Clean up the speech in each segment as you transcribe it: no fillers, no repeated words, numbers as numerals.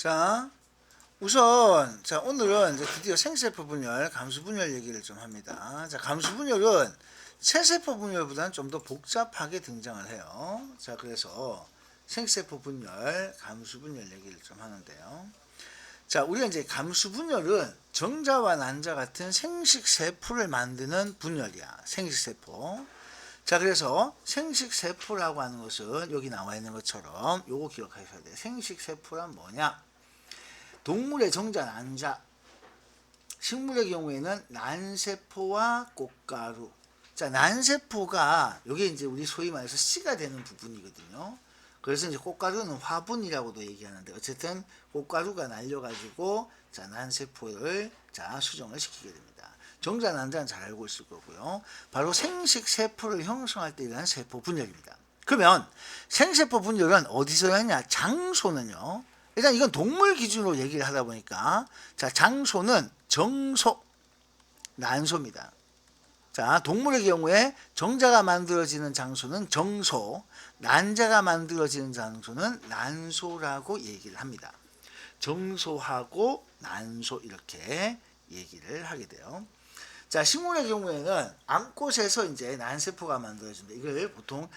자, 우선 오늘은 이제 드디어 생세포 분열, 감수 분열 얘기를 좀 합니다. 자, 감수 분열은 체세포 분열보다는 좀 더 복잡하게 등장을 해요. 자, 그래서 생세포 분열, 감수 분열 얘기를 좀 하는데요. 자, 우리가 이제 감수 분열은 정자와 난자 같은 생식세포를 만드는 분열이야. 생식세포. 자, 그래서 생식세포라고 하는 것은 여기 나와 있는 것처럼 요거 기억하셔야 돼요. 생식세포란 뭐냐? 동물의 정자, 난자, 식물의 경우에는 난세포와 꽃가루. 자, 난세포가 여기 이제 우리 소위 말해서 씨가 되는 부분이거든요. 그래서 이제 꽃가루는 화분이라고도 얘기하는데 어쨌든 꽃가루가 날려가지고 자, 난세포를 수정을 시키게 됩니다. 정자, 난자는 잘 알고 있을 거고요. 바로 생식세포를 형성할 때 일어나는 세포 분열입니다. 그러면 생세포 분열은 어디서 하냐? 장소는요. 일단 이건 동물 기준으로 얘기를 하다 보니까 자, 장소는 정소, 난소입니다. 자, 동물의 경우에 정자가 만들어지는 장소는 정소, 난자가 만들어지는 장소는 난소라고 얘기를 합니다. 정소하고 난소 이렇게 얘기를 하게 돼요. 자, 식물의 경우에는 암꽃에서 이제 난세포가 만들어진다. 이걸 보통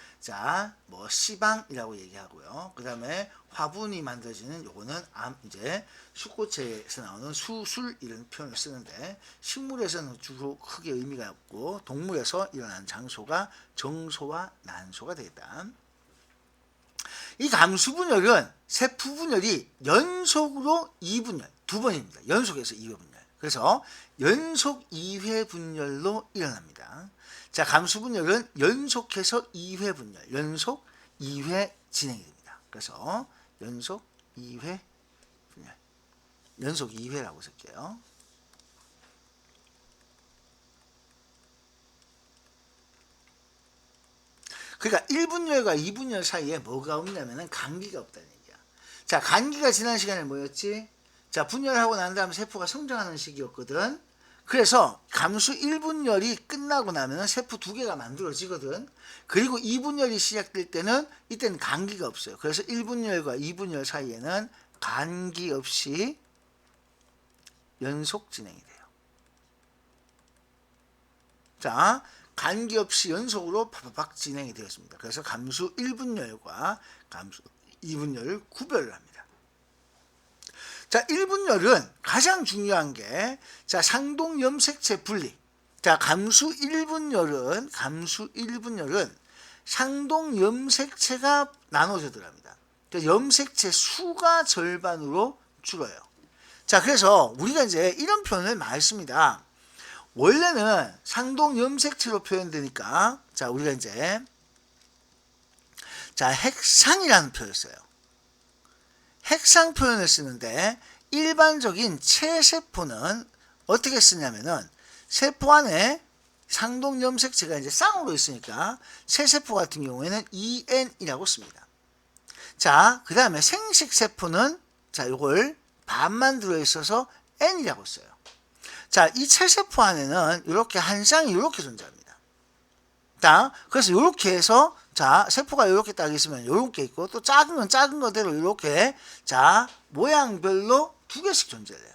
씨방이라고 얘기하고요. 그 다음에 화분이 만들어지는 요거는 이제 수꽃에서 나오는 수술 이런 표현을 쓰는데 식물에서는 주로 크게 의미가 없고 동물에서 일어나는 장소가 정소와 난소가 되겠다. 이 감수분열은 세포분열이 연속으로 2분열, 두 번입니다. 연속해서 2회 분열. 그래서 연속 2회 분열로 일어납니다. 자, 감수분열은 연속해서 2회 분열, 연속 2회 진행이 됩니다. 그래서 연속 2회 분열, 연속 2회라고 쓸게요. 그러니까 1분열과 2분열 사이에 뭐가 없냐면 간기가 없다는 얘기야. 자, 간기가 지난 시간에 뭐였지? 자, 분열하고 난 다음에 세포가 성장하는 시기였거든. 그래서 감수 1분열이 끝나고 나면 세포 2개가 만들어지거든. 그리고 2분열이 시작될 때는 이때는 간기가 없어요. 그래서 1분열과 2분열 사이에는 간기 없이 연속 진행이 돼요. 자, 간기 없이 연속으로 팍팍 진행이 되었습니다. 그래서 감수 1분열과 감수 2분열을 구별을 합니다. 자, 1분열은 가장 중요한 게 상동 염색체 분리. 자, 감수 1분열은 상동 염색체가 나눠져 들어갑니다. 염색체 수가 절반으로 줄어요. 자, 그래서 우리가 이제 이런 표현을 많이 씁니다. 원래는 상동 염색체로 표현되니까 우리가 이제 핵상이라는 표현을 써요. 핵상 표현을 쓰는데 일반적인 체세포는 어떻게 쓰냐면은 세포 안에 상동 염색체가 이제 쌍으로 있으니까 체세포 같은 경우에는 EN이라고 씁니다. 자, 그 다음에 생식세포는 요걸 반만 들어있어서 N이라고 써요. 자, 이 체세포 안에는 이렇게 한 쌍이 이렇게 존재합니다. 자, 그래서 이렇게 해서 세포가 이렇게 딱 있으면 이렇게 있고 또 작은 건 작은 거대로 이렇게 모양별로 2개씩 존재해요.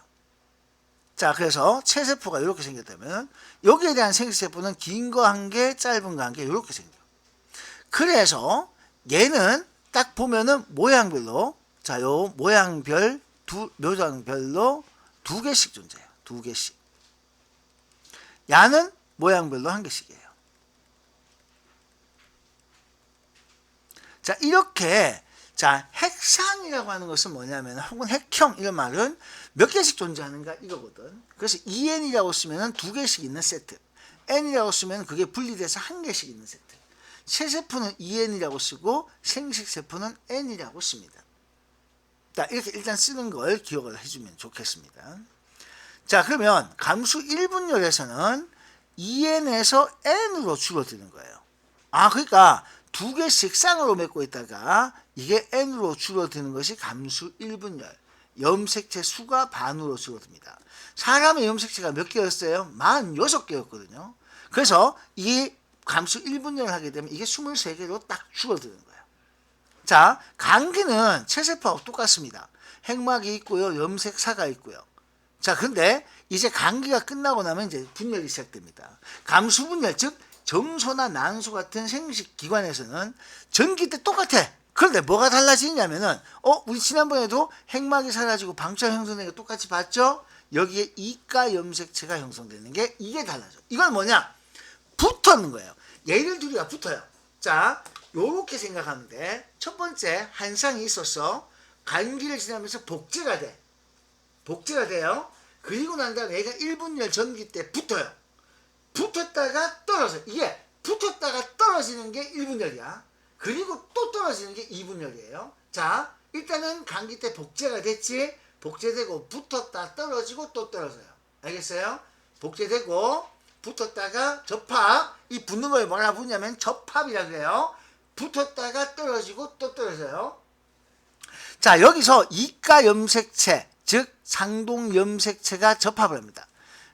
자, 그래서 체세포가 이렇게 생겼다면 여기에 대한 생식세포는 긴 거 한 개, 짧은 거 한 개 이렇게 생겨요. 그래서 얘는 딱 보면은 모양별로 요 모양별로 2개씩 존재해요. 2개씩. 야는 모양별로 1개씩이에요. 자, 이렇게 핵상이라고 하는 것은 뭐냐면 혹은 핵형 이런 말은 몇 개씩 존재하는가 이거거든. 그래서 EN이라고 쓰면 2개씩 있는 세트, N이라고 쓰면 그게 분리돼서 1개씩 있는 세트. 체세포는 EN이라고 쓰고 생식세포는 N이라고 씁니다. 자, 이렇게 일단 쓰는 걸 기억을 해주면 좋겠습니다. 자, 그러면 감수 1분열에서는 EN에서 N으로 줄어드는 거예요. 그러니까 2개씩 쌍으로 맺고 있다가 이게 N으로 줄어드는 것이 감수 1분열. 염색체 수가 반으로 줄어듭니다. 사람의 염색체가 몇 개였어요? 46개였거든요. 그래서 이 감수 1분열을 하게 되면 이게 23개로 딱 줄어드는 거예요. 자, 간기는 체세포하고 똑같습니다. 핵막이 있고요. 염색사가 있고요. 자, 근데 이제 감기가 끝나고 나면 이제 분열이 시작됩니다. 감수분열, 즉 정소나 난소 같은 생식 기관에서는 전기 때 똑같아. 그런데 뭐가 달라지냐면은 우리 지난번에도 핵막이 사라지고 방추가 형성되는 게 똑같이 봤죠? 여기에 이가 염색체가 형성되는 게 이게 달라져. 이건 뭐냐? 붙었는 거예요. 얘들 둘이가 붙어요. 자, 요렇게 생각하면 돼. 첫 번째 한 쌍이 있어서 간기를 지나면서 복제가 돼. 복제가 돼요. 그리고 난 다음에 얘가 1분열 전기 때 붙어요. 붙었다가 떨어져. 이게 붙었다가 떨어지는 게 1분열이야. 그리고 또 떨어지는 게 2분열이에요. 자, 일단은 감기 때 복제가 됐지. 복제되고 붙었다 떨어지고 또 떨어져요. 알겠어요? 복제되고 붙었다가 접합. 이 붙는 걸 뭐라 부르냐면 접합이라 그래요. 붙었다가 떨어지고 또 떨어져요. 자, 여기서 이가 염색체, 즉 상동 염색체가 접합을 합니다.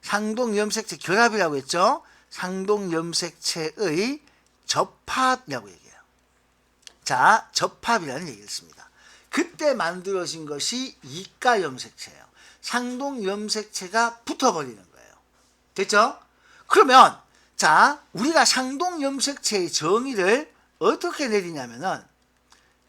상동 염색체 결합이라고 했죠. 상동 염색체의 접합이라고 얘기해요. 자, 접합이라는 얘기를 씁니다. 그때 만들어진 것이 이가 염색체예요. 상동 염색체가 붙어버리는 거예요. 됐죠? 그러면 자, 우리가 상동 염색체의 정의를 어떻게 내리냐면은,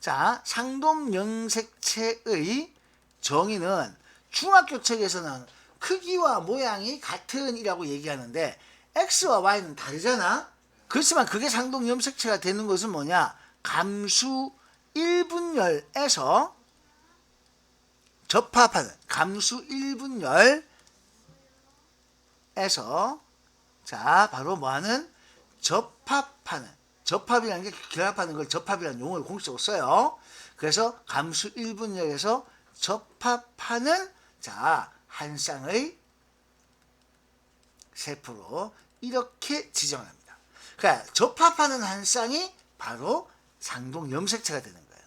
자, 상동 염색체의 정의는 중학교 책에서는 크기와 모양이 같은 이라고 얘기하는데 X와 Y는 다르잖아. 그렇지만 그게 상동 염색체가 되는 것은 뭐냐? 감수 1분열에서 접합하는, 감수 1분열에서 자, 바로 뭐하는? 접합하는. 접합이라는 게 결합하는 걸 접합이라는 용어를 공식적으로 써요. 그래서 감수 1분열에서 접합하는, 자, 한 쌍의 세포로 이렇게 지정을 합니다. 그러니까 접합하는 한 쌍이 바로 상동 염색체가 되는 거예요.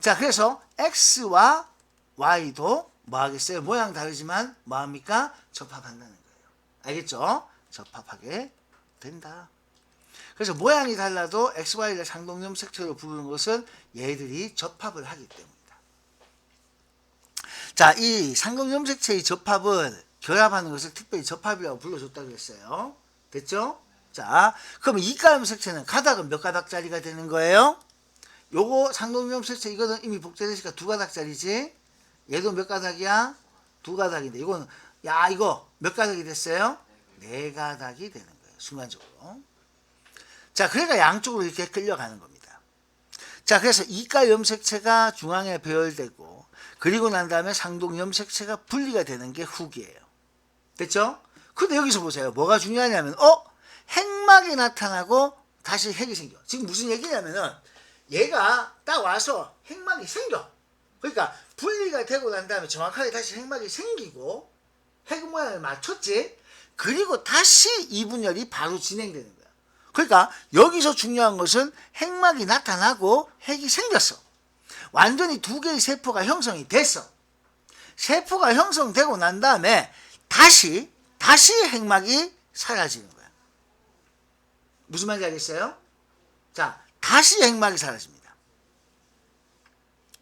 자, 그래서 X와 Y도 뭐 하겠어요? 모양 다르지만 뭐 합니까? 접합한다는 거예요. 알겠죠? 접합하게 된다. 그래서 모양이 달라도 XY를 상동 염색체로 부르는 것은 얘들이 접합을 하기 때문이다. 자, 이 상동 염색체의 접합을 결합하는 것을 특별히 접합이라고 불러줬다고 했어요. 됐죠? 자, 그럼 이가 염색체는 가닥은 몇 가닥짜리가 되는 거예요? 요거 상동 염색체 이거는 이미 복제되니까 2가닥짜리지. 얘도 몇 가닥이야? 2가닥인데 이거는 야, 이거 몇 가닥이 됐어요? 4가닥이 되는 거예요. 순간적으로. 자, 그러니까 양쪽으로 이렇게 끌려가는 겁니다. 자, 그래서 이가 염색체가 중앙에 배열되고 그리고 난 다음에 상동 염색체가 분리가 되는 게 후기예요. 됐죠? 근데 여기서 보세요. 뭐가 중요하냐면 핵막이 나타나고 다시 핵이 생겨. 지금 무슨 얘기냐면은 얘가 딱 와서 핵막이 생겨. 그러니까 분리가 되고 난 다음에 정확하게 다시 핵막이 생기고 핵 모양을 맞췄지. 그리고 다시 이분열이 바로 진행되는 거야. 그러니까 여기서 중요한 것은 핵막이 나타나고 핵이 생겼어. 완전히 2개의 세포가 형성이 됐어. 세포가 형성되고 난 다음에 다시 핵막이 사라지는 거야. 무슨 말인지 알겠어요? 자, 다시 핵막이 사라집니다.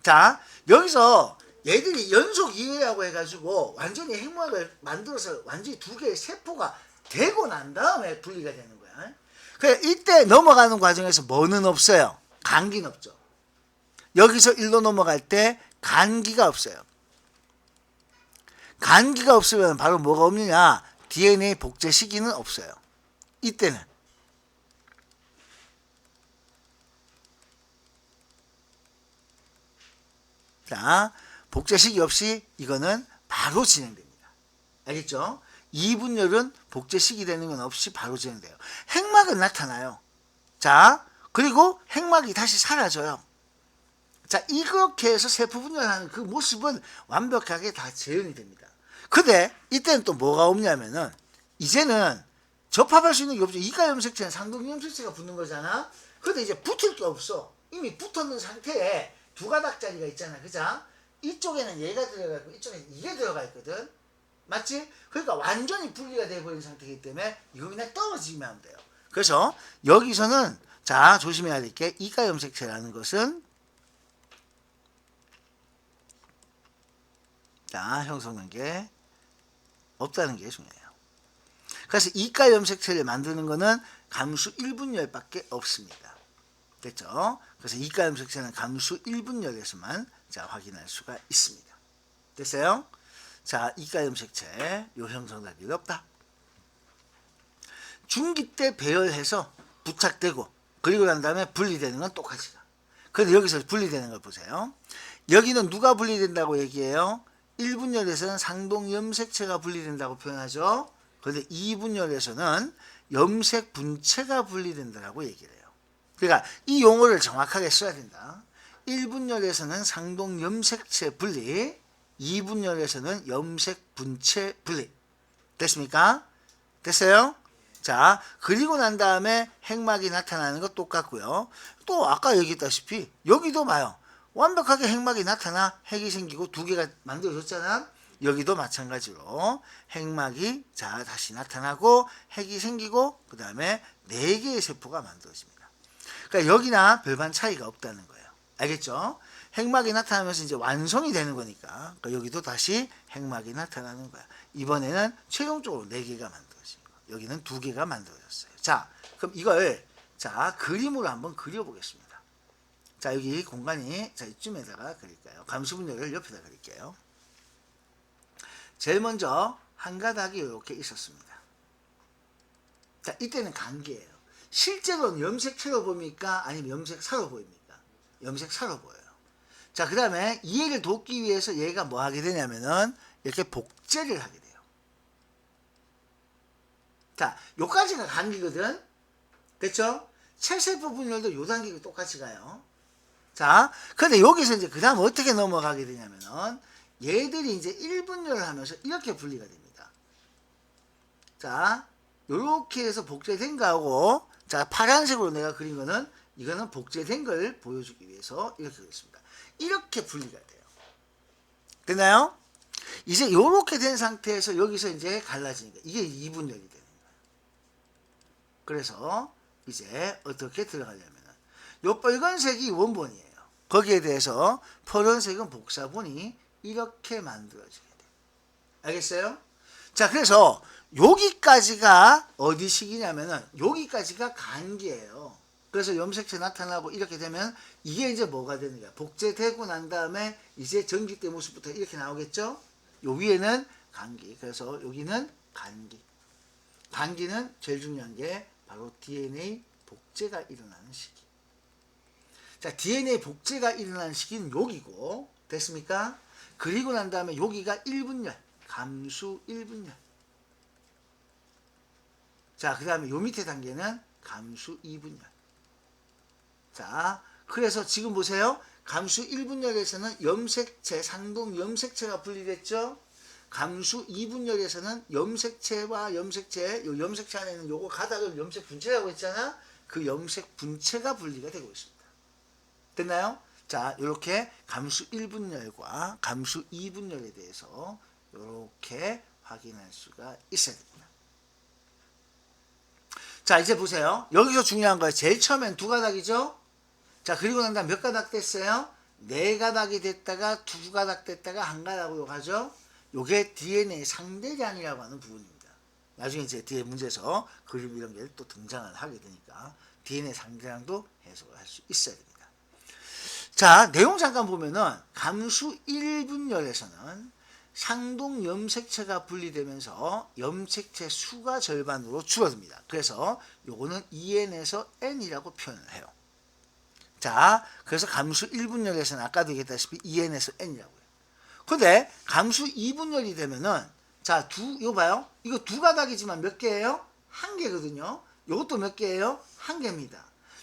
자, 여기서 얘들이 연속 2회라고 해가지고 완전히 핵막을 만들어서 완전히 2개의 세포가 되고 난 다음에 분리가 되는 거야. 그래, 이때 넘어가는 과정에서 뭐는 없어요? 간기는 없죠. 여기서 1로 넘어갈 때 간기가 없어요. 간기가 없으면 바로 뭐가 없느냐? DNA 복제 시기는 없어요. 이때는. 자, 복제 시기 없이 이거는 바로 진행됩니다. 알겠죠? 2분열은 복제 시기 되는 건 없이 바로 진행돼요. 핵막은 나타나요. 자, 그리고 핵막이 다시 사라져요. 자, 이렇게 해서 세포 분열하는 그 모습은 완벽하게 다 재현이 됩니다. 근데 이때는 또 뭐가 없냐면은 이제는 접합할 수 있는 게 없죠. 이가 염색체는 상동 염색체가 붙는 거잖아. 근데 이제 붙을 게 없어. 이미 붙었는 상태에 2가닥짜리가 있잖아. 그죠? 이쪽에는 얘가 들어가 있고 이쪽에는 이게 들어가 있거든. 맞지? 그러니까 완전히 분리가 돼버린 상태이기 때문에 이거 그냥 떨어지면 하면 돼요. 그래서 여기서는 자, 조심해야 될 게 이가 염색체라는 것은 자, 형성된 게 없다는 게 중요해요. 그래서 이가 염색체를 만드는 거는 감수 1분열밖에 없습니다. 됐죠? 그래서 이가 염색체는 감수 1분열에서만 자, 확인할 수가 있습니다. 됐어요? 자, 이가 염색체 요 형성될 일이 없다. 중기 때 배열해서 부착되고 그리고 난 다음에 분리되는 건 똑같이 가. 그런데 여기서 분리되는 걸 보세요. 여기는 누가 분리된다고 얘기해요? 1분열에서는 상동 염색체가 분리된다고 표현하죠. 그런데 2분열에서는 염색 분체가 분리된다고 얘기를 해요. 그러니까 이 용어를 정확하게 써야 된다. 1분열에서는 상동 염색체 분리, 2분열에서는 염색 분체 분리. 됐습니까? 됐어요? 자, 그리고 난 다음에 핵막이 나타나는 것 똑같고요. 또 아까 얘기했다시피 여기도 봐요. 완벽하게 핵막이 나타나 핵이 생기고 두 개가 만들어졌잖아. 여기도 마찬가지로 핵막이 자 다시 나타나고 핵이 생기고 그 다음에 4개의 세포가 만들어집니다. 그러니까 여기나 별반 차이가 없다는 거예요. 알겠죠? 핵막이 나타나면서 이제 완성이 되는 거니까 그러니까 여기도 다시 핵막이 나타나는 거야. 이번에는 최종적으로 4개가 만들어진 거야. 여기는 2개가 만들어졌어요. 자, 그럼 이걸 자 그림으로 한번 그려보겠습니다. 자, 여기 공간이 자 이쯤에다가 그릴까요? 감수분열을 옆에다 그릴게요. 제일 먼저 한 가닥이 이렇게 있었습니다. 자, 이때는 관계예요. 실제로는 염색체로 보입니까? 아니면 염색사로 보입니까? 염색사로 보여요. 자, 그 다음에 이해를 돕기 위해서 얘가 뭐 하게 되냐면은 이렇게 복제를 하게 돼요. 자, 요까지가 관계거든. 됐죠? 체세포 분열도 요 단계가 똑같이 가요. 자, 근데 여기서 이제 그 다음 어떻게 넘어가게 되냐면은 얘들이 이제 1분열을 하면서 이렇게 분리가 됩니다. 자, 요렇게 해서 복제된 거하고 자, 파란색으로 내가 그린 거는 이거는 복제된 걸 보여주기 위해서 이렇게 그렸습니다. 이렇게 분리가 돼요. 됐나요? 이제 요렇게 된 상태에서 여기서 이제 갈라지니까 이게 2분열이 되는 거예요. 그래서 이제 어떻게 들어가냐면은 요 빨간색이 원본이에요. 거기에 대해서 파란색은 복사본이 이렇게 만들어지게 돼요. 알겠어요? 자, 그래서 여기까지가 어디 식이냐면은 여기까지가 간기예요. 그래서 염색체 나타나고 이렇게 되면 이게 이제 뭐가 되는 거야? 복제되고 난 다음에 이제 전기대 모습부터 이렇게 나오겠죠? 요 위에는 간기. 그래서 여기는 간기. 간기는 제일 중요한 게 바로 DNA 복제가 일어나는 시기. 자, DNA 복제가 일어나는 시기는 여기고, 됐습니까? 그리고 난 다음에 여기가 1분열, 감수 1분열. 자, 그 다음에 요 밑에 단계는 감수 2분열. 자, 그래서 지금 보세요. 감수 1분열에서는 염색체, 상동 염색체가 분리됐죠? 감수 2분열에서는 염색체와 염색체, 요 염색체 안에는 요거 가닥을 염색 분체라고 했잖아? 그 염색 분체가 분리가 되고 있습니다. 됐나요? 자, 이렇게 감수 1분열과 감수 2분열에 대해서 이렇게 확인할 수가 있어야 됩니다. 자, 이제 보세요. 여기서 중요한 거예요. 제일 처음엔 2가닥이죠? 자, 그리고 난 다음 몇 가닥 됐어요? 4가닥이 됐다가 2가닥 됐다가 1가닥으로 가죠? 요게 DNA 상대량이라고 하는 부분입니다. 나중에 이제 뒤에 문제에서 그림 이런 게 또 등장을 하게 되니까 DNA 상대량도 해석을 할 수 있어야 됩니다. 자, 내용 잠깐 보면은 감수 1분열에서는 상동 염색체가 분리되면서 염색체 수가 절반으로 줄어듭니다. 그래서 요거는 2n에서 n이라고 표현을 해요. 자, 그래서 감수 1분열에서는 아까도 얘기했다시피 2n에서 n이라고 해요. 근데 감수 2분열이 되면은 자, 이거 봐요. 이거 2가닥이지만 몇 개예요? 1개거든요. 요것도 몇 개예요? 1개입니다.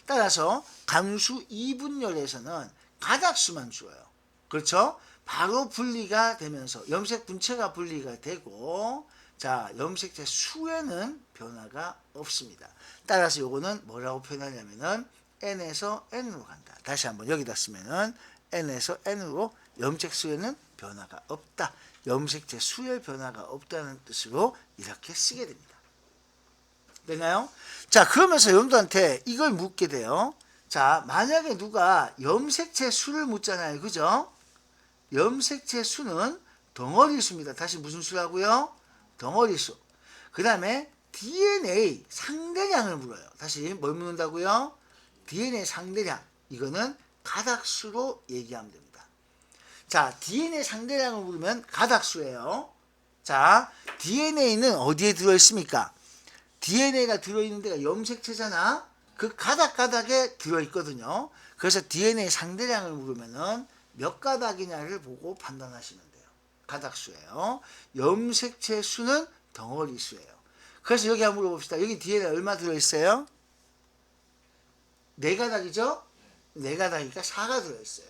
따라서 감수 2분열에서는 가닥수만 줄어요. 그렇죠? 바로 분리가 되면서 염색 분체가 분리가 되고 자, 염색체 수에는 변화가 없습니다. 따라서 요거는 뭐라고 표현하냐면은 n에서 n으로 간다. 다시 한번 여기다 쓰면은 n에서 n으로 염색 수에는 변화가 없다. 염색체 수의 변화가 없다는 뜻으로 이렇게 쓰게 됩니다. 되나요? 자, 그러면서 여러분들한테 이걸 묻게 돼요. 자, 만약에 누가 염색체 수를 묻잖아요. 그죠? 염색체 수는 덩어리 수입니다. 다시 무슨 수라고요? 덩어리 수. 그 다음에 DNA 상대량을 물어요. 다시 뭘 묻는다고요? DNA 상대량. 이거는 가닥수로 얘기하면 됩니다. 자, DNA 상대량을 물으면 가닥수예요. 자, DNA는 어디에 들어있습니까? DNA가 들어있는 데가 염색체잖아. 그 가닥가닥에 들어있거든요. 그래서 DNA 상대량을 물으면은 몇 가닥이냐를 보고 판단하시면 돼요. 가닥수예요. 염색체 수는 덩어리 수예요. 그래서 여기 한번 물어봅시다. 여기 DNA 얼마 들어있어요? 4가닥이죠? 4가닥이니까 4가 들어있어요.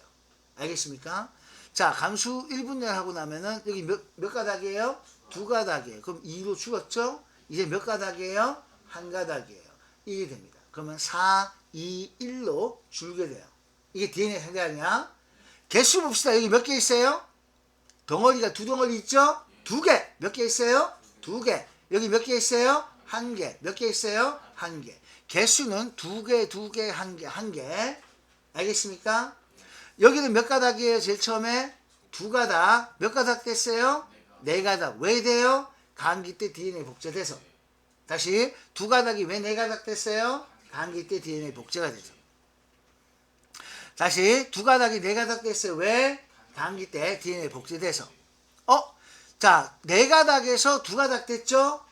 알겠습니까? 자, 감수 1분열 하고 나면은 여기 몇 가닥이에요? 2가닥이에요. 그럼 2로 줄었죠? 이제 몇 가닥이에요? 1가닥이에요. 이게 됩니다. 그러면 4, 2, 1로 줄게 돼요. 이게 DNA 상대량이야. 개수 봅시다. 여기 몇 개 있어요? 덩어리가 2덩어리 있죠? 2개. 몇 개 있어요? 2개. 여기 몇 개 있어요? 1개. 몇 개 있어요? 1개. 개수는 2개, 2개, 1개, 1개. 알겠습니까? 여기는 몇 가닥이에요? 제일 처음에 2가닥. 몇 가닥 됐어요? 4가닥. 왜 돼요? 감기 때 DNA 복제돼서. 다시 2가닥이 왜 4가닥 됐어요? 감기 때 DNA 복제가 돼서. 다시 2가닥이 4가닥 됐어요. 왜? 감기 때 DNA 복제돼서. 자, 4가닥에서 2가닥 됐죠?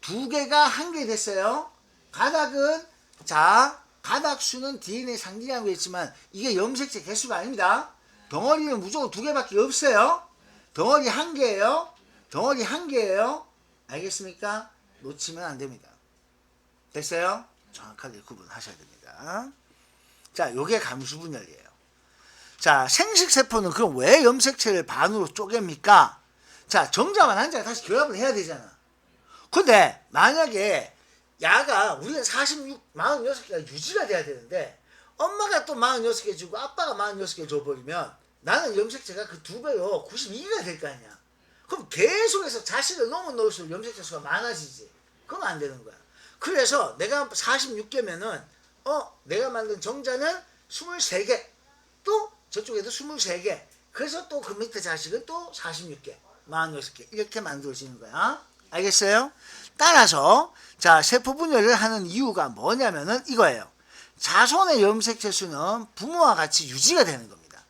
2개가 1개 됐어요. 가닥은, 자, 가닥수는 DNA 상대량이라고 했지만 이게 염색체 개수가 아닙니다. 덩어리는 무조건 2개밖에 없어요. 덩어리 1개예요. 덩어리 1개예요. 알겠습니까? 놓치면 안 됩니다. 됐어요? 정확하게 구분하셔야 됩니다. 자, 요게 감수분열이에요. 자, 생식세포는 그럼 왜 염색체를 반으로 쪼갭니까? 자, 정자만 한자가 다시 결합을 해야 되잖아. 근데 만약에 야가 우리는 46개가 유지가 돼야 되는데 엄마가 또 46개 주고 아빠가 46개 줘버리면 나는 염색체가 그 2배로 92개가 될 거 아니야. 그럼 계속해서 자식을 넣을수록 염색체 수가 많아지지. 그럼 안 되는 거야. 그래서 내가 46개면은 내가 만든 정자는 23개, 또 저쪽에도 23개. 그래서 또 그 밑에 자식은 또 46개, 46개 이렇게 만들어지는 거야. 알겠어요? 따라서 자, 세포 분열을 하는 이유가 뭐냐면은 이거예요. 자손의 염색체 수는 부모와 같이 유지가 되는 겁니다.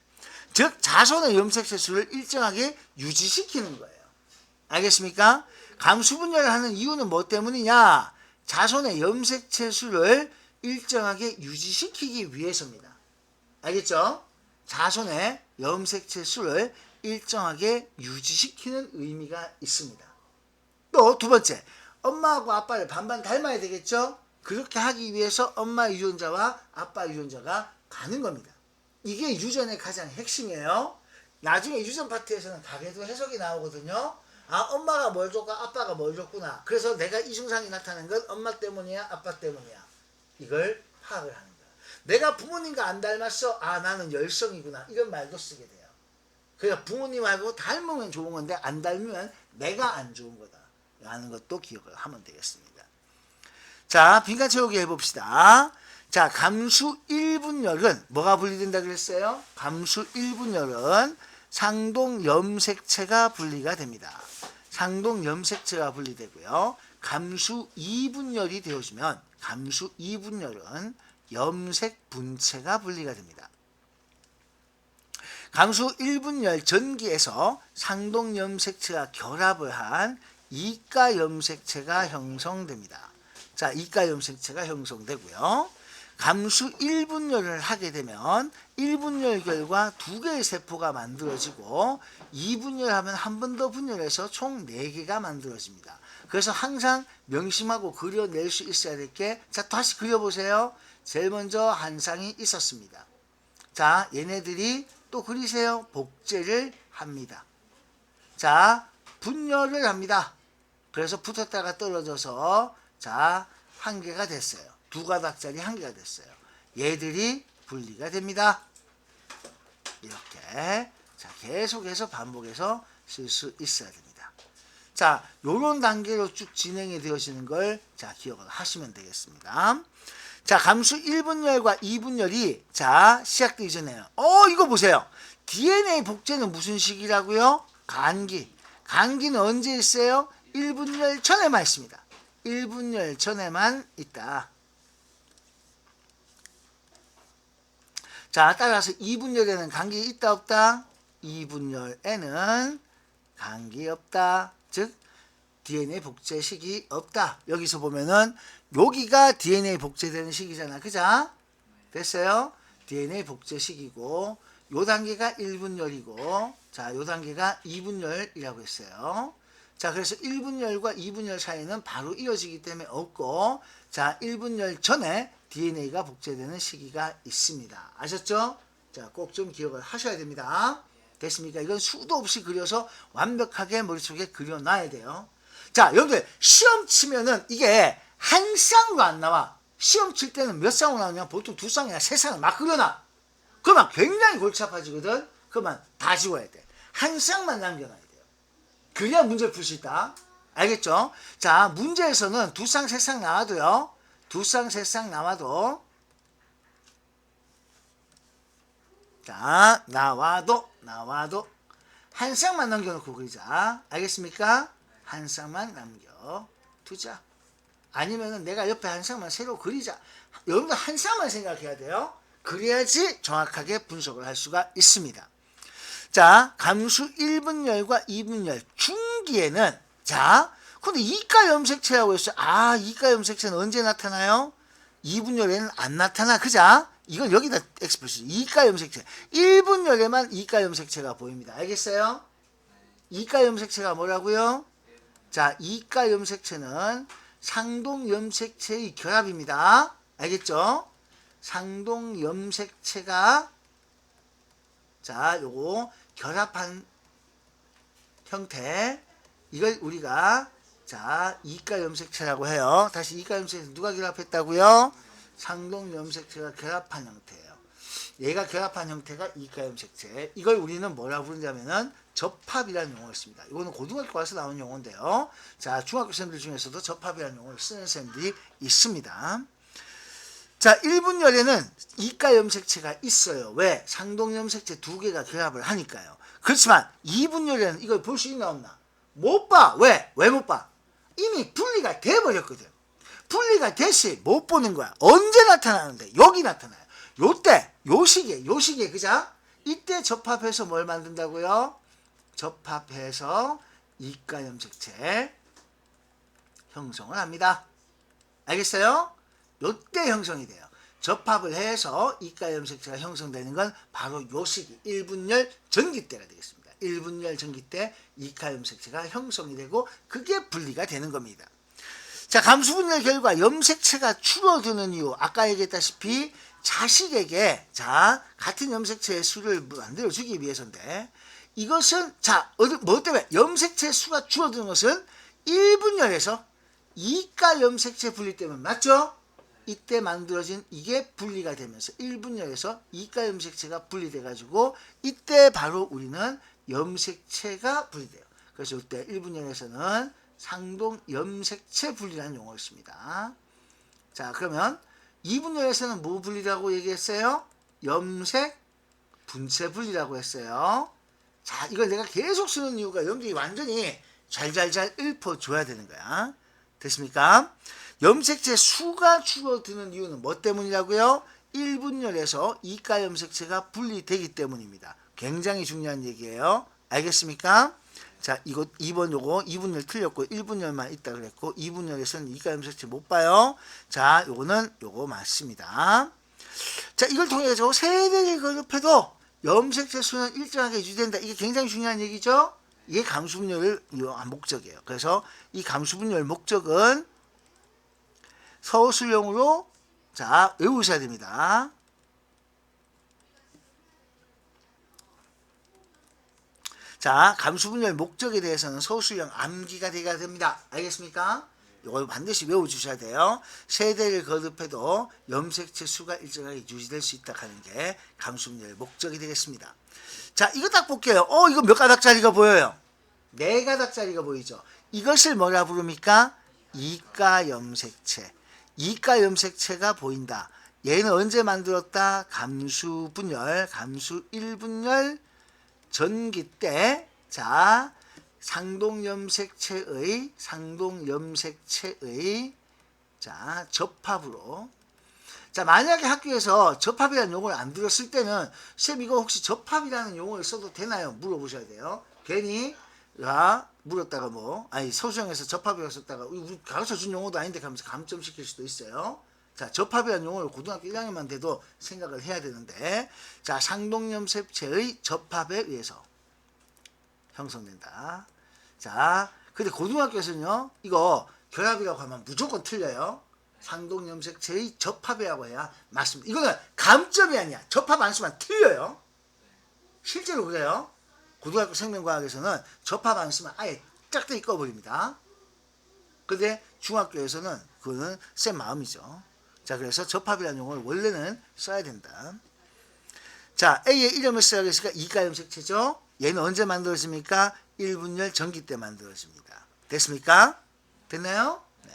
즉 자손의 염색체 수를 일정하게 유지시키는 거예요. 알겠습니까? 감수 분열을 하는 이유는 뭐 때문이냐? 자손의 염색체 수를 일정하게 유지시키기 위해서입니다. 알겠죠? 자손의 염색체 수를 일정하게 유지시키는 의미가 있습니다. 또 2번째, 엄마하고 아빠를 반반 닮아야 되겠죠? 그렇게 하기 위해서 엄마 유전자와 아빠 유전자가 가는 겁니다. 이게 유전의 가장 핵심이에요. 나중에 유전 파트에서는 가계도 해석이 나오거든요. 아, 엄마가 뭘 줬고 아빠가 뭘 줬구나. 그래서 내가 이 증상이 나타나는 건 엄마 때문이야, 아빠 때문이야. 이걸 파악을 하는 거야. 내가 부모님과 안 닮았어. 아, 나는 열성이구나. 이런 말도 쓰게 돼요. 그러니까 부모님하고 닮으면 좋은 건데 안 닮으면 내가 안 좋은 거다 라는 것도 기억을 하면 되겠습니다. 자, 빈칸 채우기 해봅시다. 자, 감수 1분열은 뭐가 분리된다 그랬어요? 감수 1분열은 상동 염색체가 분리가 됩니다. 상동 염색체가 분리되고요. 감수 2분열이 되어지면 감수 2분열은 염색 분체가 분리가 됩니다. 감수 1분열 전기에서 상동 염색체가 결합을 한 이가 염색체가 형성됩니다. 자, 이가 염색체가 형성되고요. 감수 1분열을 하게 되면 1분열 결과 2개의 세포가 만들어지고 2분열하면 한 번 더 분열해서 총 4개가 만들어집니다. 그래서 항상 명심하고 그려낼 수 있어야 될 게, 자, 다시 그려보세요. 제일 먼저 한 쌍이 있었습니다. 자, 얘네들이 또 그리세요. 복제를 합니다. 자, 분열을 합니다. 그래서 붙었다가 떨어져서 자, 1개가 됐어요. 2가닥짜리 1개가 됐어요. 얘들이 분리가 됩니다. 이렇게 자, 계속해서 반복해서 쓸 수 있어야 됩니다. 자, 요런 단계로 쭉 진행이 되어지는 걸 자, 기억을 하시면 되겠습니다. 자, 감수 1분열과 2분열이 자, 시작되기 전에요. 이거 보세요. DNA 복제는 무슨 식이라고요? 간기. 간기는 언제 있어요? 1분열 전에만 있습니다. 1분열 전에만 있다. 자, 따라서 2분열에는 간기 있다 없다? 2분열에는 간기 없다. 즉 DNA 복제 시기 없다. 여기서 보면은 여기가 DNA 복제되는 시기잖아. 그자? 됐어요? DNA 복제 시기고 요 단계가 1분열이고 자, 요 단계가 2분열이라고 했어요. 자, 그래서 1분열과 2분열 사이는 바로 이어지기 때문에 없고 자, 1분열 전에 DNA가 복제되는 시기가 있습니다. 아셨죠? 자, 꼭 좀 기억을 하셔야 됩니다. 됐습니까? 이건 수도 없이 그려서 완벽하게 머릿속에 그려놔야 돼요. 자, 여러분들 시험 치면은 이게 한 쌍으로 안 나와. 시험 칠 때는 몇 쌍으로 나오냐? 보통 두 쌍이나 세 쌍을 막 그려놔. 그러면 굉장히 골치 아파지거든. 그러면 다 지워야 돼. 한 쌍만 남겨놔야 돼요. 그래야 문제를 풀 수 있다. 알겠죠? 자, 문제에서는 두 쌍, 세 쌍 나와도요. 두 쌍, 세 쌍 나와도 자, 나와도 한 쌍만 남겨놓고 그리자. 알겠습니까? 한 쌍만 남겨두자. 아니면은 내가 옆에 한 쌍만 새로 그리자. 여러분들 한 쌍만 생각해야 돼요. 그래야지 정확하게 분석을 할 수가 있습니다. 자, 감수 1분열과 2분열 중기에는 자, 근데 이가 염색체라고 했어요. 아, 이가 염색체는 언제 나타나요? 2분열에는 안 나타나. 그자? 이건 여기다 엑스프레스. 이가 염색체. 1분열에만 이가 염색체가 보입니다. 알겠어요? 이가 염색체가 뭐라고요? 자, 이가 염색체는 상동 염색체의 결합입니다. 알겠죠? 상동 염색체가 자, 요거 결합한 형태. 이걸 우리가 자, 이가 염색체라고 해요. 다시 이가 염색체 누가 결합했다고요? 상동 염색체가 결합한 형태예요. 얘가 결합한 형태가 이가 염색체. 이걸 우리는 뭐라고 부르냐면은 접합이라는 용어를 씁니다. 이거는 고등학교 가서 나온 용어인데요. 자, 중학교생들 중에서도 접합이라는 용어를 쓰는 쌤들이 있습니다. 자, 1분열에는 이가 염색체가 있어요. 왜? 상동 염색체 두 개가 결합을 하니까요. 그렇지만 2분열에는 이걸 볼 수 있나 없나? 못 봐. 왜? 왜 못 봐? 이미 분리가 돼버렸거든. 분리가 됐지 못 보는 거야. 언제 나타나는데? 여기 나타나요. 요때, 요 시기에, 그자? 이때 접합해서 뭘 만든다고요? 접합해서 이가 염색체 형성을 합니다. 알겠어요? 요때 형성이 돼요. 접합을 해서 이가 염색체가 형성되는 건 바로 요 시기 1분열 전기 때가 되겠습니다. 1분열 전기 때 이가 염색체가 형성이 되고 그게 분리가 되는 겁니다. 자, 감수분열 결과 염색체가 줄어드는 이유 아까 얘기했다시피 자식에게 자 같은 염색체의 수를 만들어주기 위해서인데 이것은 자 뭐 때문에 염색체 수가 줄어드는 것은 1분열에서 이가 염색체 분리 때문에 맞죠? 이때 만들어진 이게 분리가 되면서 1분열에서 이가 염색체가 분리돼 가지고 이때 바로 우리는 염색체가 분리돼요. 그래서 이때 1분열에서는 상동 염색체 분리라는 용어를 씁니다. 자, 그러면 2분열에서는 뭐 분리라고 얘기했어요? 염색 분체 분리라고 했어요. 자, 이걸 내가 계속 쓰는 이유가 여러분들이 완전히 잘 읊어줘야 되는 거야. 됐습니까? 염색체 수가 줄어드는 이유는 뭐 때문이라고요? 1분열에서 이가 염색체가 분리되기 때문입니다. 굉장히 중요한 얘기예요. 알겠습니까? 자, 이거 2번 요거 2분열 틀렸고 1분열만 있다 그랬고 2분열에서는 이가 염색체 못 봐요. 자, 요거는 요거 맞습니다. 자, 이걸 통해서 세대를 거듭해도 염색체 수는 일정하게 유지된다. 이게 굉장히 중요한 얘기죠. 이게 감수분열의 목적이에요. 그래서 이 감수분열 목적은 서술형으로 자 외우셔야 됩니다. 자, 감수분열 목적에 대해서는 서술형 암기가 되어야 됩니다. 알겠습니까? 이걸 반드시 외워주셔야 돼요. 세대를 거듭해도 염색체 수가 일정하게 유지될 수 있다 하는 게 감수분열 목적이 되겠습니다. 자, 이거 딱 볼게요. 이거 몇 가닥짜리가 보여요? 4가닥짜리가 보이죠? 이것을 뭐라 부릅니까? 이가 염색체. 이가 염색체가 보인다. 얘는 언제 만들었다? 감수 1분열 전기 때 자, 상동염색체의 자, 접합으로. 자, 만약에 학교에서 접합이라는 용어를 안 들었을 때는 쌤 이거 혹시 접합이라는 용어를 써도 되나요? 물어보셔야 돼요. 괜히 물었다가 서술형에서 접합이라고 썼다가 우리 가르쳐준 용어도 아닌데 하면서 감점시킬 수도 있어요. 자, 접합이라는 용어를 고등학교 1학년만 돼도 생각을 해야 되는데, 자, 상동염색체의 접합에 의해서 형성된다. 자, 근데 고등학교에서는요, 이거 결합이라고 하면 무조건 틀려요. 상동염색체의 접합이라고 해야 맞습니다. 이거는 감점이 아니야. 접합 안 쓰면 틀려요. 실제로 그래요. 고등학교 생명과학에서는 접합 안 쓰면 아예 짝대기 꺼버립니다. 근데 중학교에서는 그거는 쌤 마음이죠. 자, 그래서 접합이라는 용어를 원래는 써야 된다. 자, A의 이름을 쓰라고 했으니까 이가염색체죠. 얘는 언제 만들어집니까? 1분열 전기 때 만들어집니다. 됐습니까? 됐나요? 네.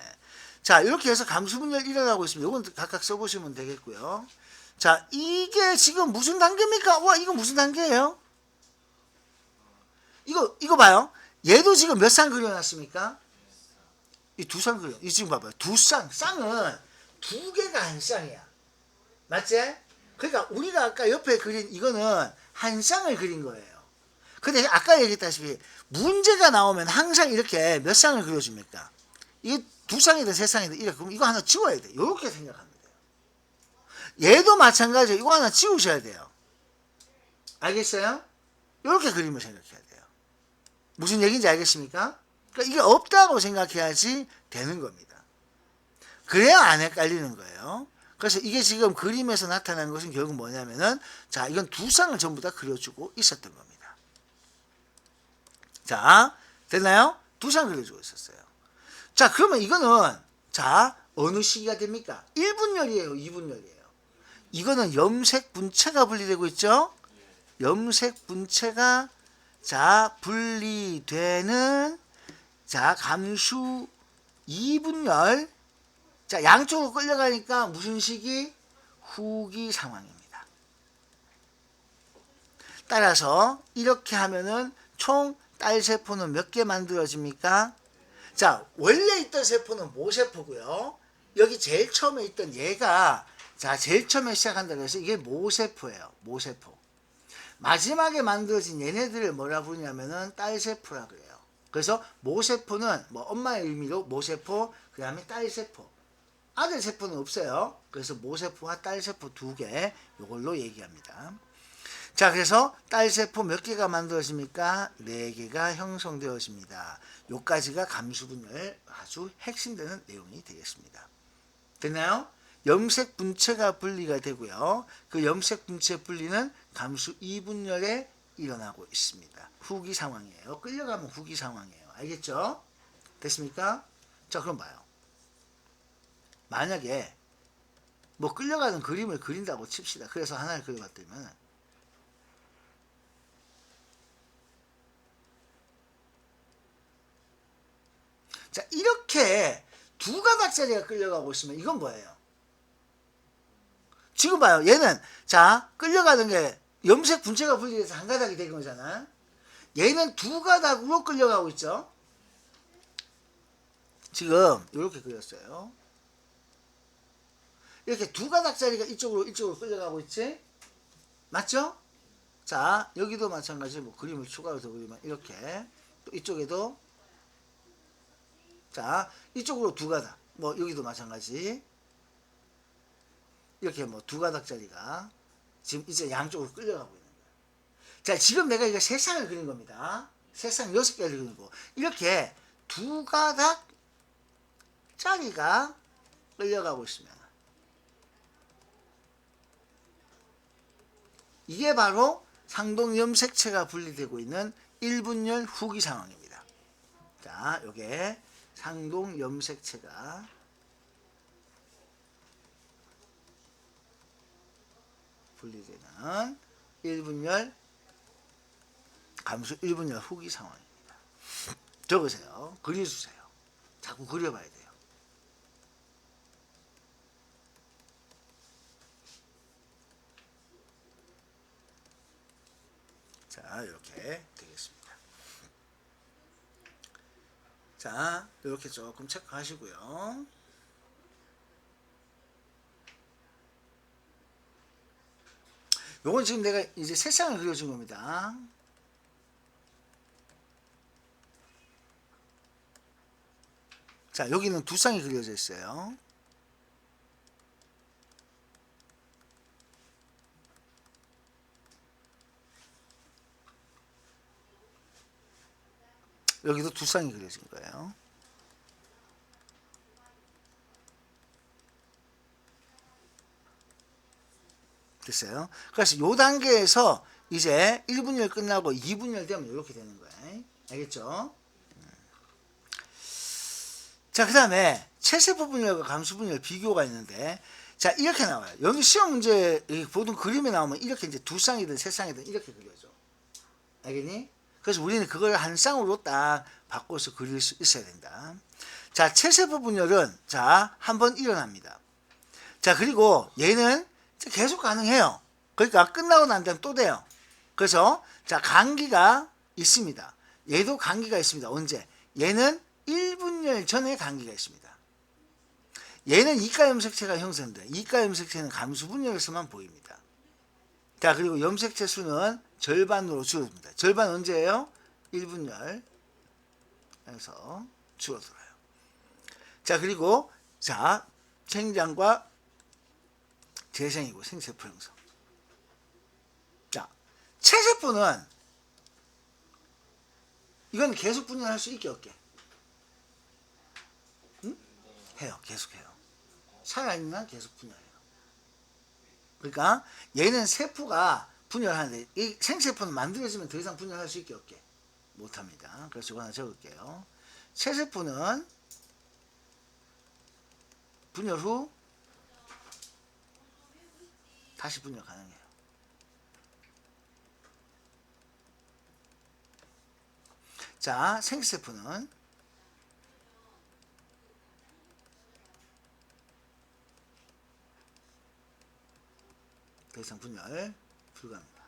자, 이렇게 해서 감수분열 일어나고 있습니다. 이건 각각 써보시면 되겠고요. 자, 이게 지금 무슨 단계입니까? 와, 이거 무슨 단계예요? 이거 봐요. 얘도 지금 몇 쌍 그려놨습니까? 이 두 쌍 그려. 이 지금 봐봐요. 두 쌍. 쌍은 두 개가 한 쌍이야. 맞지? 그러니까 우리가 아까 옆에 그린 이거는 한 쌍을 그린 거예요. 근데 아까 얘기했다시피 문제가 나오면 항상 이렇게 몇 쌍을 그려줍니까? 이게 두 쌍이든 세 쌍이든 이렇게 그럼 이거 하나 지워야 돼. 이렇게 생각하면 돼요. 얘도 마찬가지예요. 이거 하나 지우셔야 돼요. 알겠어요? 이렇게 그림을 생각해야 돼요. 무슨 얘기인지 알겠습니까? 그러니까 이게 없다고 생각해야지 되는 겁니다. 그래야 안 헷갈리는 거예요. 그래서 이게 지금 그림에서 나타난 것은 결국 뭐냐면은, 자, 이건 두 쌍을 전부 다 그려주고 있었던 겁니다. 자, 됐나요? 두 쌍 그려주고 있었어요. 자, 그러면 이거는, 자, 어느 시기가 됩니까? 1분열이에요, 2분열이에요? 이거는 염색 분체가 분리되고 있죠? 염색 분체가, 자, 분리되는, 자, 감수 2분열. 자, 양쪽으로 끌려가니까 무슨 시기? 후기 상황입니다. 따라서 이렇게 하면은 총 딸세포는 몇 개 만들어집니까? 자, 원래 있던 세포는 모세포고요. 여기 제일 처음에 있던 얘가, 자, 제일 처음에 시작한다고 해서 이게 모세포예요. 모세포. 마지막에 만들어진 얘네들을 뭐라 부르냐면은 딸세포라 그래요. 그래서 모세포는 뭐 엄마의 의미로 모세포, 그 다음에 딸세포. 아들 세포는 없어요. 그래서 모세포와 딸세포 두 개, 이걸로 얘기합니다. 자, 그래서 딸세포 몇 개가 만들어집니까? 4개가 형성되어집니다. 요까지가 감수분열 아주 핵심되는 내용이 되겠습니다. 됐나요? 염색 분체가 분리가 되고요. 그 염색 분체 분리는 감수 2분열에 일어나고 있습니다. 후기 상황이에요. 끌려가면 후기 상황이에요. 알겠죠? 됐습니까? 자, 그럼 봐요. 만약에 뭐 끌려가는 그림을 그린다고 칩시다. 그래서 하나를 그려봤다면, 자, 이렇게 두 가닥짜리가 끌려가고 있으면 이건 뭐예요? 지금 봐요. 얘는, 자, 끌려가는 게 염색 분체가 분리돼서 한 가닥이 된 거잖아. 얘는 두 가닥으로 끌려가고 있죠. 지금 이렇게 그렸어요. 이렇게 두 가닥짜리가 이쪽으로 끌려가고 있지? 맞죠? 자, 여기도 마찬가지 뭐 그림을 추가로 더 그리면 이렇게, 또 이쪽에도, 자, 이쪽으로 두 가닥, 뭐 여기도 마찬가지, 이렇게 뭐 두 가닥짜리가 지금 이제 양쪽으로 끌려가고 있는 거예요. 자, 지금 내가 이거 세 쌍을 그린 겁니다. 세 쌍 6개를 그린 거. 이렇게 두 가닥짜리가 끌려가고 있으면 이게 바로 상동염색체가 분리되고 있는 1분열 후기 상황입니다. 자, 요게 상동염색체가 분리되는 1분열 감수 1분열 후기 상황입니다. 적으세요. 그려주세요. 자꾸 그려봐야 돼요. 자, 이렇게 되겠습니다. 자, 이렇게 조금 체크하시고요. 요건 지금 내가 이제 세상을 그려준 겁니다. 자, 여기는 두 쌍이 그려져 있어요. 여기도 두 쌍이 그려진 거예요. 됐어요. 그래서 요 단계에서 이제 1분열 끝나고 2분열 되면 이렇게 되는 거예요. 알겠죠? 자, 그 다음에 최세포 분열과 감수 분열 비교가 있는데, 자, 이렇게 나와요. 여기 시험 문제 보통 그림에 나오면 이렇게 이제 두 쌍이든 세 쌍이든 이렇게 그려져. 알겠니? 그래서 우리는 그걸 한 쌍으로 딱 바꿔서 그릴 수 있어야 된다. 자, 최세포 분열은 자, 한번 일어납니다. 자, 그리고 얘는 계속 가능해요. 그러니까 끝나고 난 다음에 또 돼요. 그래서 자, 감기가 있습니다. 얘도 감기가 있습니다. 언제? 얘는 1분열 전에 감기가 있습니다. 얘는 이가 염색체가 형성돼. 이가 염색체는 감수 분열에서만 보입니다. 자, 그리고 염색체 수는 절반으로 줄어듭니다. 절반 언제예요? 1분열에서 줄어들어요. 자, 그리고 자, 생장과 재생이고 생세포 형성. 자, 체세포는 이건 계속 분열할 수 있게 없게? 응? 해요. 계속해요. 살아있는 한 계속 분열해요. 그러니까 얘는 세포가 분열하는데 이 생세포는 만들어지면 더 이상 분열할 수 있게 없게? 못합니다. 그래서 이거 하나 적을게요. 체세포는 분열 후 다시 분열 가능해요. 자, 생세포는 더 이상 분열 불가합니다.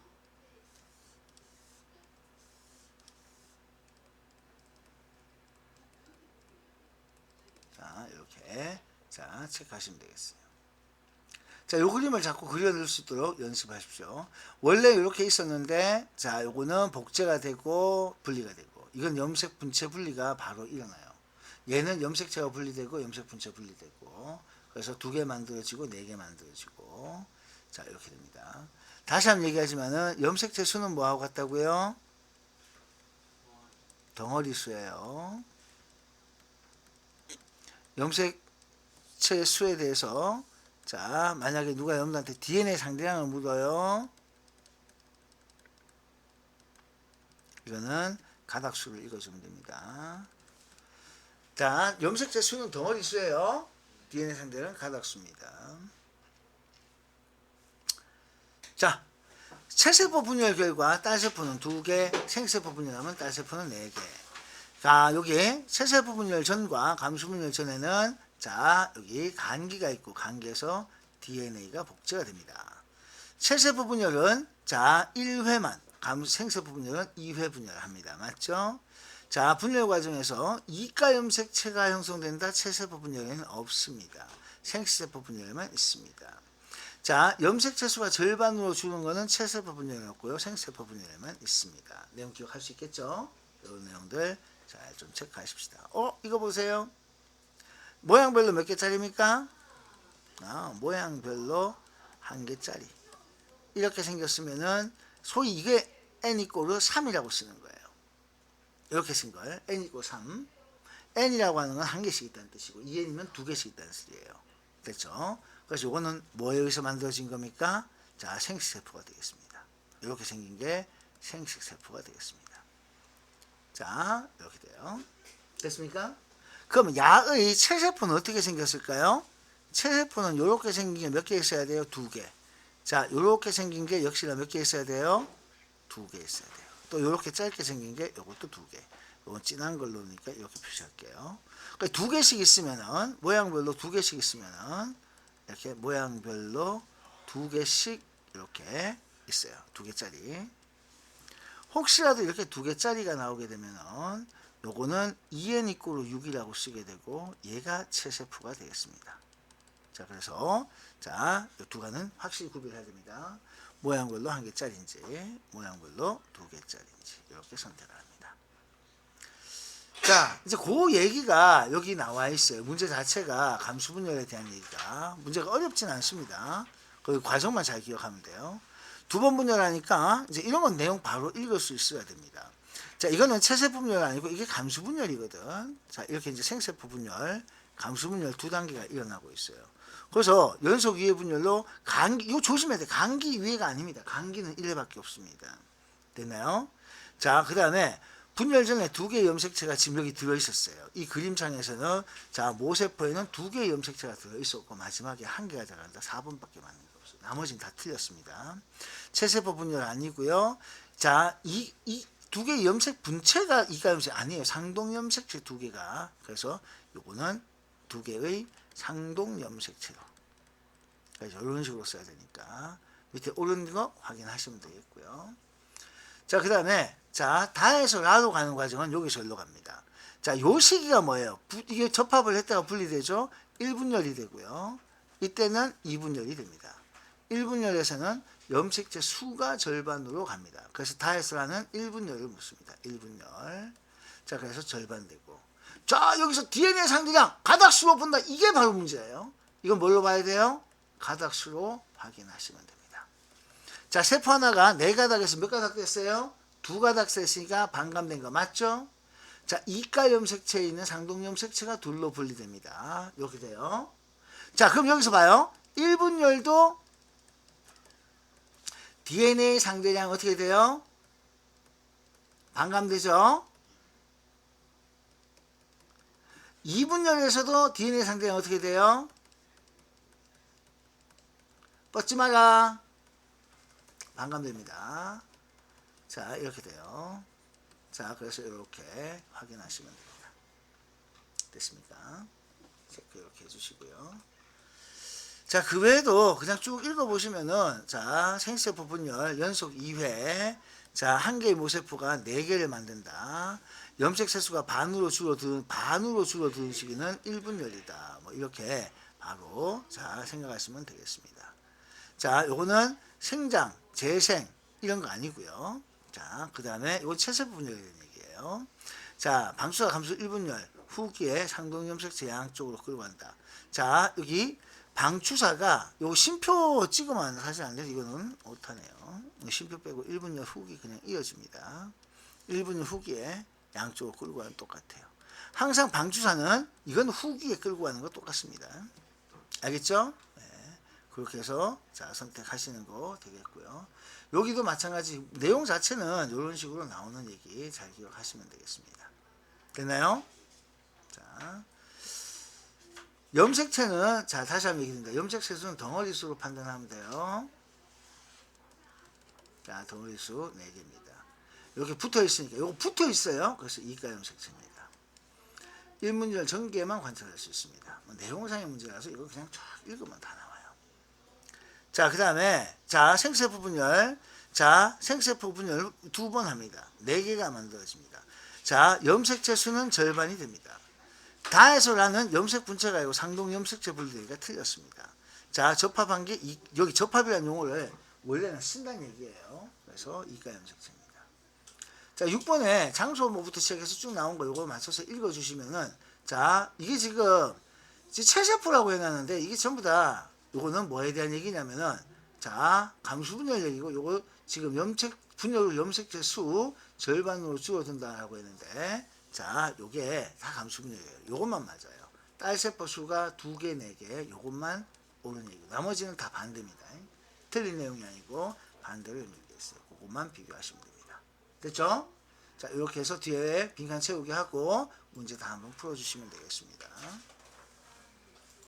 자, 이렇게 자, 체크하시면 되겠어요. 자, 요 그림을 자꾸 그려낼 수 있도록 연습하십시오. 원래 이렇게 있었는데, 자, 요거는 복제가 되고 분리가 되고, 이건 염색 분체 분리가 바로 일어나요. 얘는 염색체가 분리되고 염색 분체 분리되고, 그래서 2개 만들어지고 4개 만들어지고, 자, 이렇게 됩니다. 다시 한번 얘기하지만은 염색체 수는 뭐하고 같다고요? 덩어리 수예요. 염색체 수에 대해서 자, 만약에 누가 여러분한테 DNA 상대량을 묻어요. 이거는 가닥수를 읽어주면 됩니다. 자, 염색체 수는 덩어리 수예요. DNA 상대량은 가닥수입니다. 자, 체세포 분열 결과 딸세포는 2개, 생세포 분열하면 딸세포는 4개. 자, 여기 체세포 분열 전과 감수 분열 전에는 자, 여기 간기가 있고 간기에서 DNA가 복제가 됩니다. 체세포 분열은 자, 1회만, 생세포 분열은 2회 분열합니다. 맞죠? 자, 분열 과정에서 이가 염색체가 형성된다. 체세포 분열에는 없습니다. 생세포 분열에만 있습니다. 자, 염색체 수가 절반으로 줄는 것은 체세포 분열이었고요. 생세포 분열에만 있습니다. 내용 기억할 수 있겠죠? 이런 내용들 잘 좀 체크하십시다. 이거 보세요. 모양별로 몇 개짜리입니까? 모양별로 1개짜리. 이렇게 생겼으면은 소위 이게 n 이꼬르 3이라고 쓰는 거예요. 이렇게 쓴 걸 n 이꼬르 3. n이라고 하는 건 1개씩 있다는 뜻이고 2n이면 2개씩 있다는 뜻이에요. 됐죠? 그래서 이거는 뭐에 의해서 만들어진 겁니까? 자, 생식세포가 되겠습니다. 이렇게 생긴 게 생식세포가 되겠습니다. 자, 이렇게 돼요. 됐습니까? 그럼 야의 체세포는 어떻게 생겼을까요? 체세포는 이렇게 생긴 게 몇 개 있어야 돼요? 2개. 자, 이렇게 생긴 게 역시나 몇 개 있어야 돼요? 2개 있어야 돼요. 또 이렇게 짧게 생긴 게 이것도 2개. 이건 진한 걸로니까 이렇게 표시할게요. 그러니까 2개씩 있으면은 모양별로 2개씩 있으면은 이렇게 모양별로 2개씩 이렇게 있어요. 2개짜리. 혹시라도 이렇게 2개짜리가 나오게 되면은 요거는 2n 이꼬르 6이라고 쓰게 되고 얘가 체세포가 되겠습니다. 자, 그래서 자, 이 두 가는 확실히 구별해야 됩니다. 모양별로 한 개짜리인지 모양별로 두 개짜리인지 이렇게 선택을 합니다. 자, 이제 그 얘기가 여기 나와 있어요. 문제 자체가 감수분열에 대한 얘기가 문제가 어렵진 않습니다. 그 과정만 잘 기억하면 돼요. 두 번 분열하니까 이제 이런 건 내용 바로 읽을 수 있어야 됩니다. 자, 이거는 체세포 분열 아니고 이게 감수 분열이거든. 자, 이렇게 이제 생세포 분열, 감수 분열 두 단계가 일어나고 있어요. 그래서 연속 이해 분열로 감기, 이거 조심해야 돼. 감기 위해가 아닙니다. 감기는 1회밖에 없습니다. 됐나요? 자, 그 다음에 분열 전에 두 개의 염색체가 지금 여기 들어있었어요. 이 그림창에서는 자, 모세포에는 두 개의 염색체가 들어있었고 마지막에 한 개가 들어간다. 4번밖에 맞는 게 없어요. 나머지는 다 틀렸습니다. 체세포 분열 아니고요. 자, 이 두 개의 염색 분체가 이가 염색 아니에요. 상동 염색체 두 개가. 그래서 요거는 두 개의 상동 염색체로. 그래서 이런 식으로 써야 되니까 밑에 오른 거 확인하시면 되겠고요. 자, 그 다음에 자, 다에서 라로 가는 과정은 여기서 일로 갑니다. 자, 요 시기가 뭐예요? 이게 접합을 했다가 분리되죠. 1분열이 되고요. 이때는 2분열이 됩니다. 1분열에서는 염색체 수가 절반으로 갑니다. 그래서 다에서 라는 1분열을 묻습니다. 1분열. 자, 그래서 절반 되고. 자, 여기서 DNA 상대량 가닥수로 본다. 이게 바로 문제예요. 이건 뭘로 봐야 돼요? 가닥수로 확인하시면 됩니다. 자, 세포 하나가 4가닥에서 몇 가닥 됐어요? 2가닥 됐으니까 반감된 거 맞죠? 자, 이가 염색체에 있는 상동 염색체가 둘로 분리됩니다. 이렇게 돼요. 자, 그럼 여기서 봐요. 1분열도 DNA 상대량 어떻게 돼요? 반감되죠? 2분열에서도 DNA 상대량 어떻게 돼요? 뻗지 마라. 반감됩니다. 자, 이렇게 돼요. 자, 그래서 이렇게 확인하시면 됩니다. 됐습니까? 체크 이렇게 해주시고요. 자, 그 외에도 그냥 쭉 읽어보시면은, 자, 생세포 분열 연속 2회, 자, 한 개의 모세포가 4개를 만든다. 염색 세수가 반으로 줄어드는 시기는 1분열이다. 뭐, 이렇게 바로, 자, 생각하시면 되겠습니다. 자, 요거는 생장, 재생, 이런 거 아니고요. 자, 그 다음에 이건 체세포 분열에 대한 얘기예요. 자, 방수사 감수 1분열, 후기에 상동 염색체 양쪽으로 끌고 간다. 자, 여기 방추사가 요 심표 찍으면 사실 안 돼서 이거는 못하네요. 심표 빼고 1분열 후기 그냥 이어집니다. 1분열 후기에 양쪽으로 끌고 가는 똑같아요. 항상 방추사는 이건 후기에 끌고 가는 거 똑같습니다. 알겠죠? 네. 그렇게 해서 자, 선택하시는 거 되겠고요. 여기도 마찬가지 내용 자체는 이런 식으로 나오는 얘기 잘 기억하시면 되겠습니다. 됐나요? 자, 염색체는 자, 다시 한번 얘기드립니다. 염색체수는 덩어리수로 판단하면 돼요. 자, 덩어리수 4개입니다. 이렇게 붙어 있으니까 이거 붙어 있어요. 그래서 이가 염색체입니다. 1분열 전개만 관찰할 수 있습니다. 뭐 내용상의 문제라서 이거 그냥 쫙 읽으면 다 나와요. 자, 그 다음에 자, 생세포 분열. 자, 생세포 분열 2번 합니다. 4개가 만들어집니다. 자, 염색체 수는 절반이 됩니다. 다에서 라는 염색 분체가 아니고 상동 염색체 분리되기가 틀렸습니다. 자, 접합한 게 여기 접합이라는 용어를 원래는 쓴다는 얘기예요. 그래서 이가 염색체입니다. 자, 6번에 장소 뭐부터 시작해서 쭉 나온 거 이거 맞춰서 읽어주시면은 자, 이게 지금 체세포라고 해놨는데 이게 전부 다 요거는 뭐에 대한 얘기냐면은 자, 감수 분열 얘기고 요거 지금 분열로 염색체 수 절반으로 줄어든다라고 했는데 자, 요게 다 감수 분열이에요. 요것만 맞아요. 딸세포 수가 2개, 4개 요것만 옳은 얘기고 나머지는 다 반대입니다. 틀린 내용이 아니고 반대로 연결되어 있어요. 그것만 비교하시면 됩니다. 됐죠? 자, 이렇게 해서 뒤에 빈칸 채우기 하고 문제 다 한번 풀어주시면 되겠습니다.